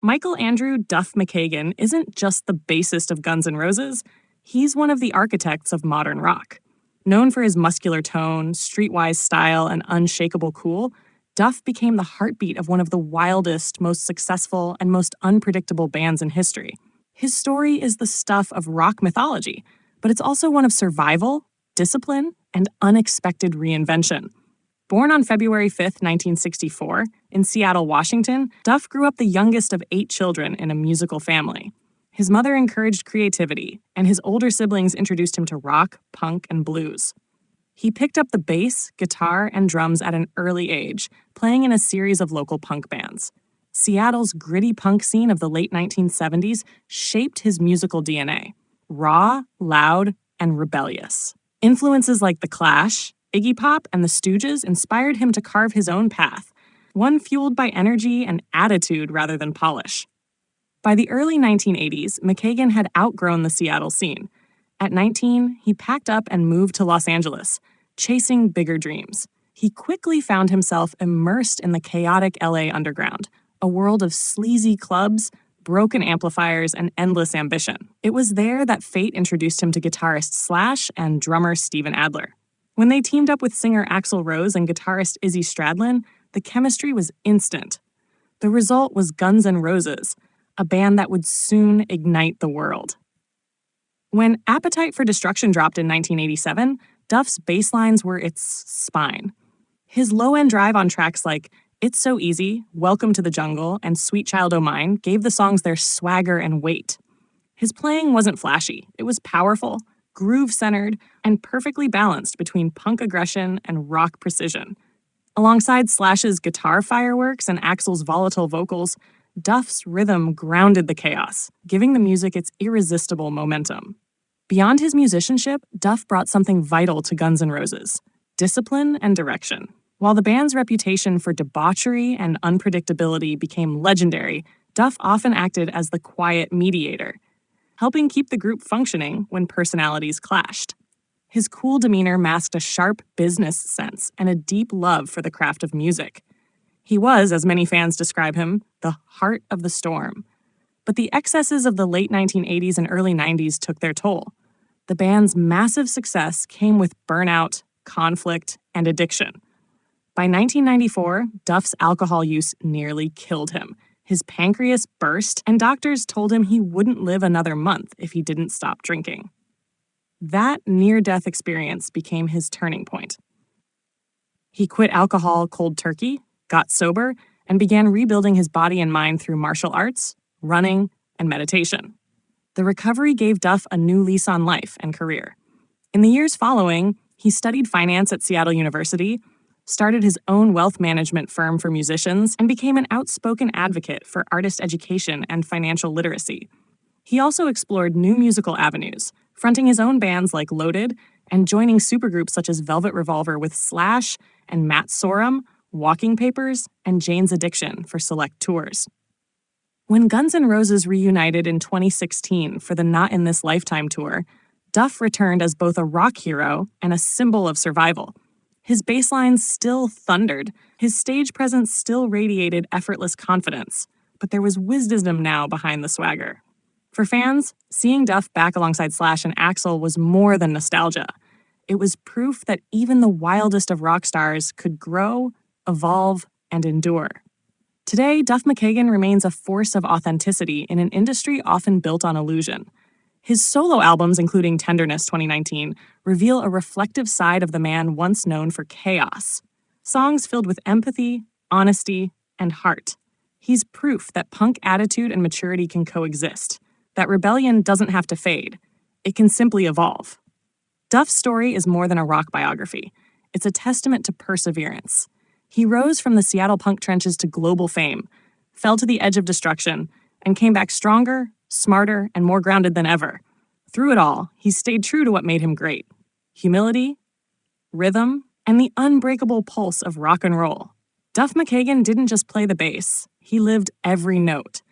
Michael Andrew Duff McKagan isn't just the bassist of Guns N' Roses, he's one of the architects of modern rock. Known for his muscular tone, streetwise style, and unshakable cool, Duff became the heartbeat of one of the wildest, most successful, and most unpredictable bands in history. His story is the stuff of rock mythology, but it's also one of survival, discipline, and unexpected reinvention. Born on February 5, 1964, in Seattle, Washington, Duff grew up the youngest of 8 children in a musical family. His mother encouraged creativity, and his older siblings introduced him to rock, punk, and blues. He picked up the bass, guitar, and drums at an early age, playing in a series of local punk bands. Seattle's gritty punk scene of the late 1970s shaped his musical DNA: raw, loud, and rebellious. Influences like The Clash, Iggy Pop, and the Stooges inspired him to carve his own path, one fueled by energy and attitude rather than polish. By the early 1980s, McKagan had outgrown the Seattle scene. At 19, he packed up and moved to Los Angeles, chasing bigger dreams. He quickly found himself immersed in the chaotic LA underground, a world of sleazy clubs, broken amplifiers, and endless ambition. It was there that fate introduced him to guitarist Slash and drummer Steven Adler. When they teamed up with singer Axl Rose and guitarist Izzy Stradlin, the chemistry was instant. The result was Guns N' Roses, a band that would soon ignite the world. When Appetite for Destruction dropped in 1987, Duff's bass lines were its spine. His low-end drive on tracks like It's So Easy, Welcome to the Jungle, and Sweet Child O' Mine gave the songs their swagger and weight. His playing wasn't flashy. It was powerful, groove-centered, and perfectly balanced between punk aggression and rock precision. Alongside Slash's guitar fireworks and Axl's volatile vocals, Duff's rhythm grounded the chaos, giving the music its irresistible momentum. Beyond his musicianship, Duff brought something vital to Guns N' Roses: discipline and direction. While the band's reputation for debauchery and unpredictability became legendary, Duff often acted as the quiet mediator, helping keep the group functioning when personalities clashed. His cool demeanor masked a sharp business sense and a deep love for the craft of music. He was, as many fans describe him, the heart of the storm. But the excesses of the late 1980s and early 90s took their toll. The band's massive success came with burnout, conflict, and addiction. By 1994, Duff's alcohol use nearly killed him. His pancreas burst, and doctors told him he wouldn't live another month if he didn't stop drinking. That near-death experience became his turning point. He quit alcohol cold turkey, got sober, and began rebuilding his body and mind through martial arts, running, and meditation. The recovery gave Duff a new lease on life and career. In the years following, he studied finance at Seattle University, started his own wealth management firm for musicians, and became an outspoken advocate for artist education and financial literacy. He also explored new musical avenues, fronting his own bands like Loaded and joining supergroups such as Velvet Revolver with Slash and Matt Sorum, Walking Papers, and Jane's Addiction for select tours. When Guns N' Roses reunited in 2016 for the Not in This Lifetime tour, Duff returned as both a rock hero and a symbol of survival. His bass lines still thundered, his stage presence still radiated effortless confidence, but there was wisdom now behind the swagger. For fans, seeing Duff back alongside Slash and Axl was more than nostalgia. It was proof that even the wildest of rock stars could grow, evolve, and endure. Today, Duff McKagan remains a force of authenticity in an industry often built on illusion. His solo albums, including Tenderness 2019, reveal a reflective side of the man once known for chaos. Songs filled with empathy, honesty, and heart. He's proof that punk attitude and maturity can coexist, that rebellion doesn't have to fade. It can simply evolve. Duff's story is more than a rock biography. It's a testament to perseverance. He rose from the Seattle punk trenches to global fame, fell to the edge of destruction, and came back stronger, smarter, and more grounded than ever. Through it all, he stayed true to what made him great: humility, rhythm, and the unbreakable pulse of rock and roll. Duff McKagan didn't just play the bass, he lived every note.